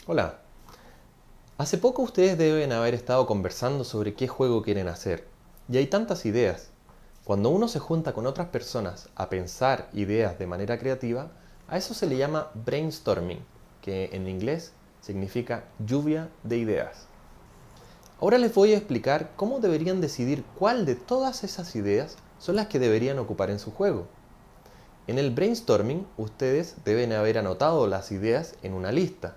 Hola, hace poco ustedes deben haber estado conversando sobre qué juego quieren hacer. Y hay tantas ideas. Cuando uno se junta con otras personas a pensar ideas de manera creativa, a eso se le llama brainstorming, que en inglés significa lluvia de ideas. Ahora les voy a explicar cómo deberían decidir cuál de todas esas ideas son las que deberían ocupar en su juego. En el brainstorming, ustedes deben haber anotado las ideas en una lista.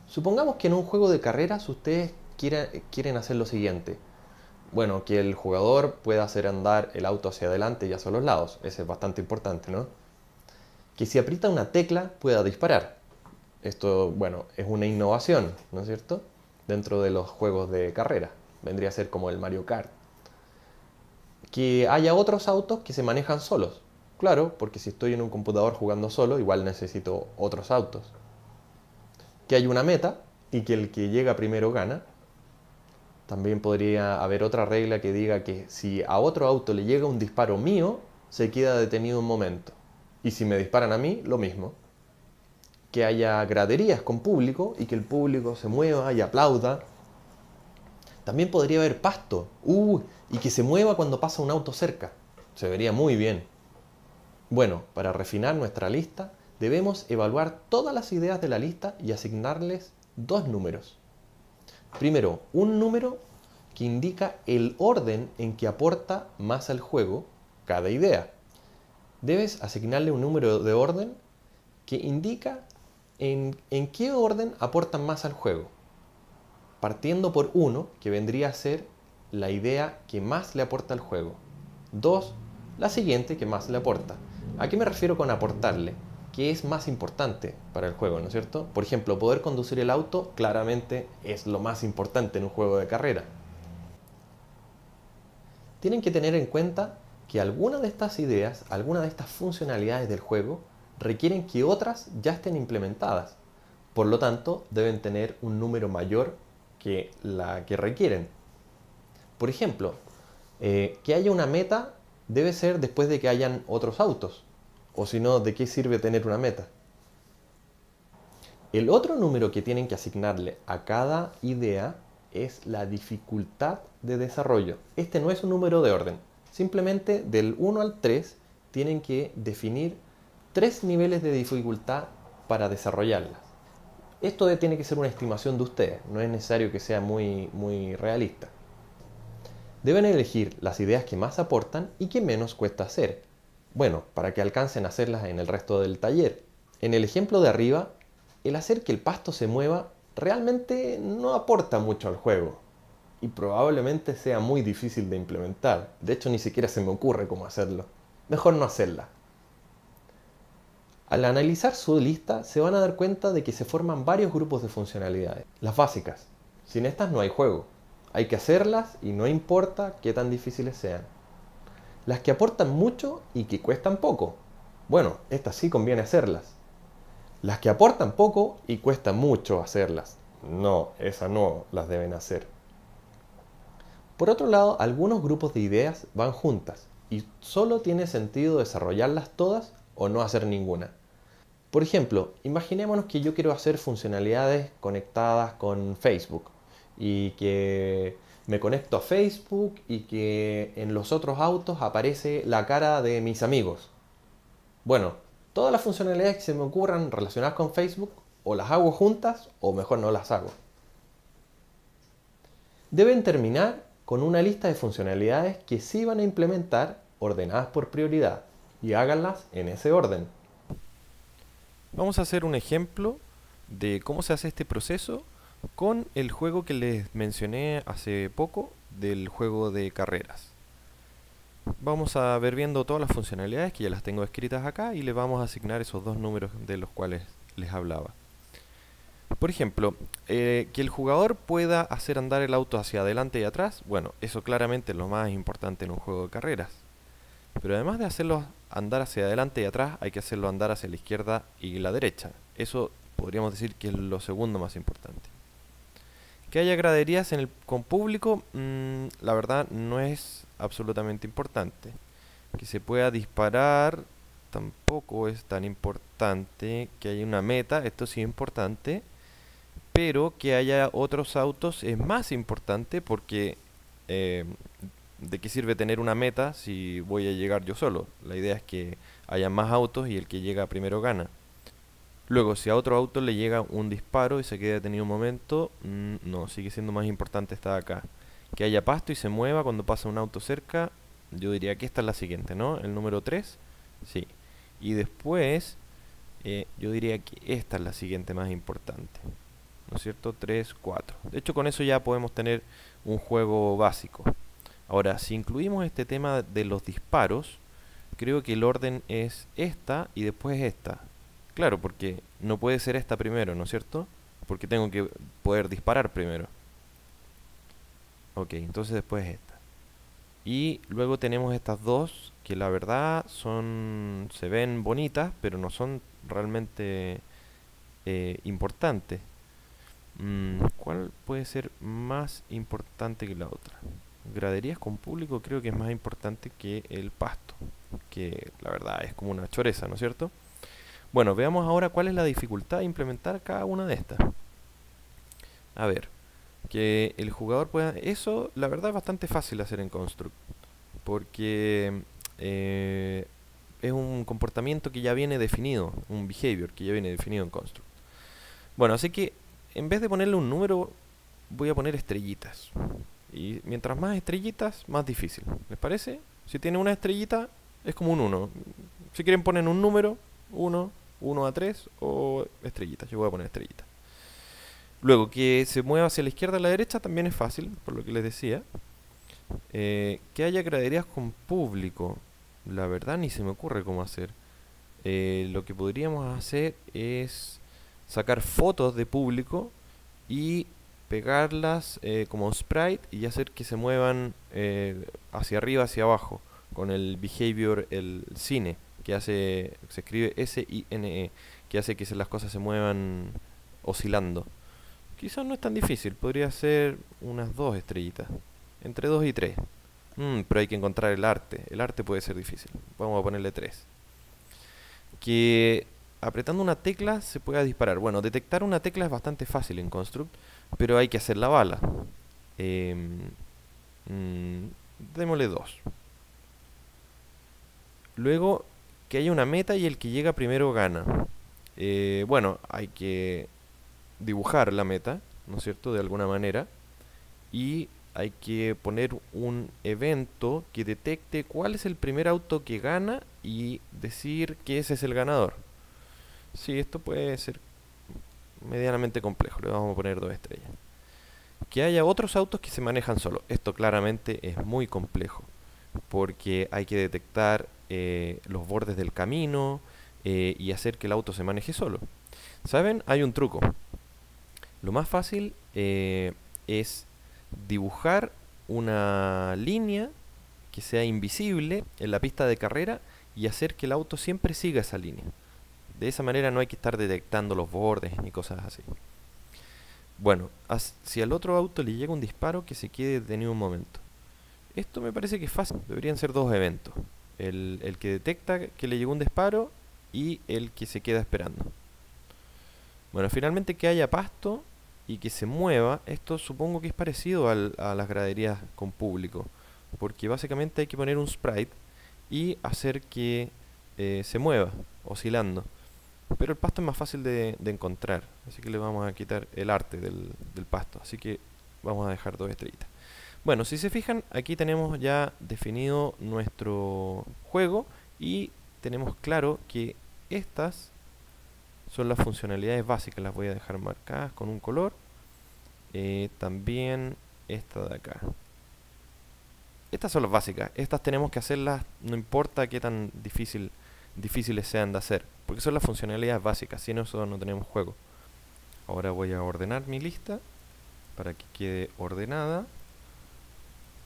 Supongamos que en un juego de carreras ustedes quieren hacer lo siguiente. Bueno, que el jugador pueda hacer andar el auto hacia adelante y hacia los lados. Ese es bastante importante, ¿no? Que si aprieta una tecla pueda disparar. Esto, bueno, es una innovación, ¿no es cierto? Dentro de los juegos de carrera. Vendría a ser como el Mario Kart. Que haya otros autos que se manejan solos. Claro, porque si estoy en un computador jugando solo, igual necesito otros autos. Que haya una meta y que el que llega primero gana. También podría haber otra regla que diga que si a otro auto le llega un disparo mío, se queda detenido un momento. Y si me disparan a mí, lo mismo. Que haya graderías con público y que el público se mueva y aplauda. También podría haber pasto. Y que se mueva cuando pasa un auto cerca. Se vería muy bien. Bueno, para refinar nuestra lista, debemos evaluar todas las ideas de la lista y asignarles dos números. Primero, un número que indica el orden en que aporta más al juego cada idea. Debes asignarle un número de orden que indica en qué orden aportan más al juego. Partiendo por 1, que vendría a ser la idea que más le aporta al juego. 2, la siguiente que más le aporta. ¿A qué me refiero con aportarle? ¿Qué es más importante para el juego, no es cierto? Por ejemplo, poder conducir el auto claramente es lo más importante en un juego de carrera. Tienen que tener en cuenta que algunas de estas ideas, algunas de estas funcionalidades del juego, requieren que otras ya estén implementadas. Por lo tanto, deben tener un número mayor que la que requieren. Por ejemplo, que haya una meta debe ser después de que hayan otros autos. O si no, ¿de qué sirve tener una meta? El otro número que tienen que asignarle a cada idea es la dificultad de desarrollo. Este no es un número de orden. Simplemente del 1 al 3 tienen que definir 3 niveles de dificultad para desarrollarlas. Esto tiene que ser una estimación de ustedes, no es necesario que sea muy realista. Deben elegir las ideas que más aportan y que menos cuesta hacer. Bueno, para que alcancen a hacerlas en el resto del taller. En el ejemplo de arriba, el hacer que el pasto se mueva realmente no aporta mucho al juego. Y probablemente sea muy difícil de implementar. De hecho, ni siquiera se me ocurre cómo hacerlo. Mejor no hacerla. Al analizar su lista, se van a dar cuenta de que se forman varios grupos de funcionalidades. Las básicas. Sin estas no hay juego. Hay que hacerlas y no importa qué tan difíciles sean. Las que aportan mucho y que cuestan poco. Bueno, estas sí conviene hacerlas. Las que aportan poco y cuesta mucho hacerlas. No, esas no las deben hacer. Por otro lado, algunos grupos de ideas van juntas y solo tiene sentido desarrollarlas todas o no hacer ninguna. Por ejemplo, imaginémonos que yo quiero hacer funcionalidades conectadas con Facebook y que me conecto a Facebook y que en los otros autos aparece la cara de mis amigos. Bueno, todas las funcionalidades que se me ocurran relacionadas con Facebook o las hago juntas o mejor no las hago. Deben terminar con una lista de funcionalidades que sí van a implementar ordenadas por prioridad y háganlas en ese orden. Vamos a hacer un ejemplo de cómo se hace este proceso con el juego que les mencioné hace poco, del juego de carreras. Vamos a ver viendo todas las funcionalidades que ya las tengo escritas acá y le vamos a asignar esos dos números de los cuales les hablaba. Por ejemplo, que el jugador pueda hacer andar el auto hacia adelante y atrás, bueno, eso claramente es lo más importante en un juego de carreras. Pero además de hacerlo andar hacia adelante y atrás, hay que hacerlo andar hacia la izquierda y la derecha. Eso podríamos decir que es lo segundo más importante. Que haya graderías con público, la verdad no es absolutamente importante. Que se pueda disparar tampoco es tan importante. Que haya una meta, esto sí es importante, pero que haya otros autos es más importante porque ¿de qué sirve tener una meta si voy a llegar yo solo? La idea es que haya más autos y el que llega primero gana. Luego, si a otro auto le llega un disparo y se queda detenido un momento, no, sigue siendo más importante esta de acá. Que haya pasto y se mueva cuando pasa un auto cerca, yo diría que esta es la siguiente, ¿no? El número 3, sí. Y después, yo diría que esta es la siguiente más importante, ¿no es cierto? 3, 4. De hecho, con eso ya podemos tener un juego básico. Ahora, si incluimos este tema de los disparos, creo que el orden es esta y después esta. Claro, porque no puede ser esta primero, ¿no es cierto? Porque tengo que poder disparar primero. Ok, entonces después esta. Y luego tenemos estas dos que la verdad se ven bonitas, pero no son realmente importantes. ¿Cuál puede ser más importante que la otra? Graderías con público creo que es más importante que el pasto, que la verdad es como una choreza, ¿no es cierto? Bueno, veamos ahora cuál es la dificultad de implementar cada una de estas. A ver, que el jugador pueda... Eso, la verdad, es bastante fácil de hacer en Construct, porque es un comportamiento que ya viene definido, un behavior que ya viene definido en Construct. Bueno, así que en vez de ponerle un número, voy a poner estrellitas. Y mientras más estrellitas, más difícil. ¿Les parece? Si tiene una estrellita, es como un 1. Si quieren poner un número, 1, 1 a 3 o estrellitas. Yo voy a poner estrellitas. Luego, que se mueva hacia la izquierda o la derecha también es fácil, por lo que les decía. Que haya graderías con público. La verdad ni se me ocurre cómo hacer. Lo que podríamos hacer es sacar fotos de público y pegarlas como sprite y hacer que se muevan hacia arriba, hacia abajo, con el behavior, el cine, que hace, se escribe S-I-N-E, que hace que las cosas se muevan oscilando. Quizás no es tan difícil, podría ser unas 2 estrellitas, entre 2 y 3. Pero hay que encontrar el arte puede ser difícil, vamos a ponerle 3. Que apretando una tecla se pueda disparar. Bueno, detectar una tecla es bastante fácil en Construct, pero hay que hacer la bala. Démosle 2. Luego, que haya una meta y el que llega primero gana. Bueno, hay que dibujar la meta, ¿no es cierto? De alguna manera. Y hay que poner un evento que detecte cuál es el primer auto que gana y decir que ese es el ganador. Sí, esto puede ser medianamente complejo. Le vamos a poner 2 estrellas. Que haya otros autos que se manejan solo. Esto claramente es muy complejo, porque hay que detectar los bordes del camino y hacer que el auto se maneje solo. ¿Saben? Hay un truco. Lo más fácil es dibujar una línea que sea invisible en la pista de carrera y hacer que el auto siempre siga esa línea. De esa manera no hay que estar detectando los bordes ni cosas así. Bueno, si al otro auto le llega un disparo, que se quede detenido un momento. Esto me parece que es fácil. Deberían ser 2 eventos. El que detecta que le llegó un disparo y el que se queda esperando. Bueno, finalmente que haya pasto y que se mueva. Esto supongo que es parecido a las graderías con público, porque básicamente hay que poner un sprite y hacer que se mueva, oscilando. Pero el pasto es más fácil de encontrar, así que le vamos a quitar el arte del pasto. Así que vamos a dejar 2 estrellitas. Bueno, si se fijan, aquí tenemos ya definido nuestro juego y tenemos claro que estas son las funcionalidades básicas. Las voy a dejar marcadas con un color. También esta de acá. Estas son las básicas. Estas tenemos que hacerlas, no importa qué tan difíciles sean de hacer, porque son las funcionalidades básicas. Sin eso no tenemos juego. Ahora voy a ordenar mi lista para que quede ordenada.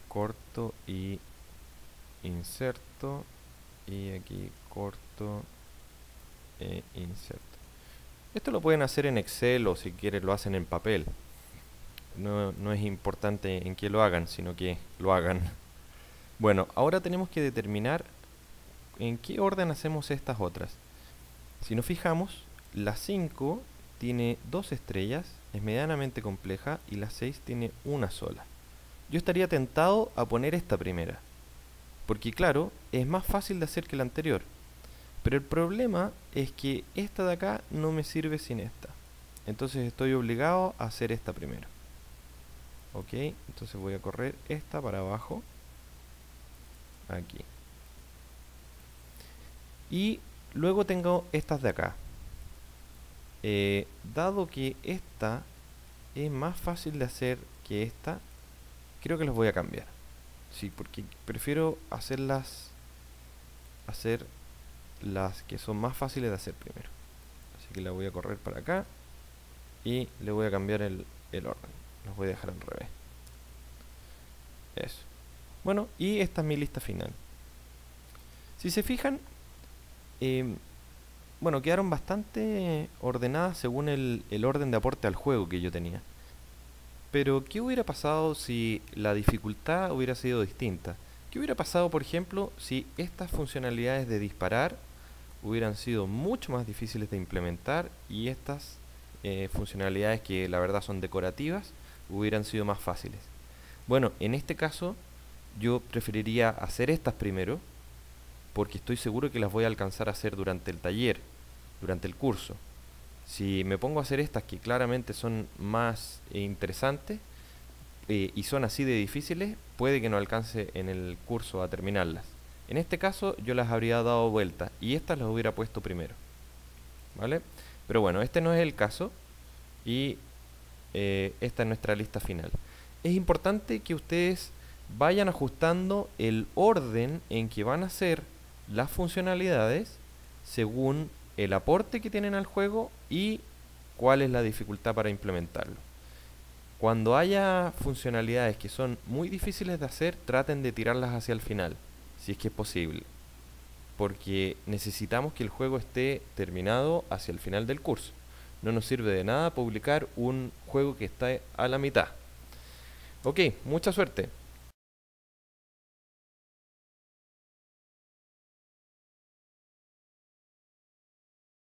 Corto y inserto. Y aquí corto e inserto. Esto lo pueden hacer en Excel o si quieren lo hacen en papel. No es importante en qué lo hagan, sino que lo hagan. Bueno, ahora tenemos que determinar en qué orden hacemos estas otras. Si nos fijamos, la 5 tiene 2 estrellas es medianamente compleja y la 6 tiene una sola. Yo estaría tentado a poner esta primera, porque claro, es más fácil de hacer que la anterior. Pero el problema es que esta de acá no me sirve sin esta. Entonces estoy obligado a hacer esta primero. Ok, entonces voy a correr esta para abajo. Aquí. Y luego tengo estas de acá. Dado que esta es más fácil de hacer que esta, creo que las voy a cambiar. Sí, porque prefiero hacer las que son más fáciles de hacer primero. Así que la voy a correr para acá y le voy a cambiar el orden. Los voy a dejar al revés. Eso. Bueno, y esta es mi lista final. Si se fijan, bueno, quedaron bastante ordenadas según el orden de aporte al juego que yo tenía. Pero, ¿qué hubiera pasado si la dificultad hubiera sido distinta? ¿Qué hubiera pasado, por ejemplo, si estas funcionalidades de disparar hubieran sido mucho más difíciles de implementar y estas funcionalidades que la verdad son decorativas hubieran sido más fáciles? Bueno, en este caso yo preferiría hacer estas primero porque estoy seguro que las voy a alcanzar a hacer durante el taller, durante el curso. Si me pongo a hacer estas que claramente son más interesantes y son así de difíciles, puede que no alcance en el curso a terminarlas. En este caso yo las habría dado vuelta y estas las hubiera puesto primero, ¿vale? Pero bueno, este no es el caso y esta es nuestra lista final. Es importante que ustedes vayan ajustando el orden en que van a hacer las funcionalidades según el aporte que tienen al juego y cuál es la dificultad para implementarlo. Cuando haya funcionalidades que son muy difíciles de hacer, traten de tirarlas hacia el final, si es que es posible, porque necesitamos que el juego esté terminado hacia el final del curso. No nos sirve de nada publicar un juego que está a la mitad. Ok, mucha suerte.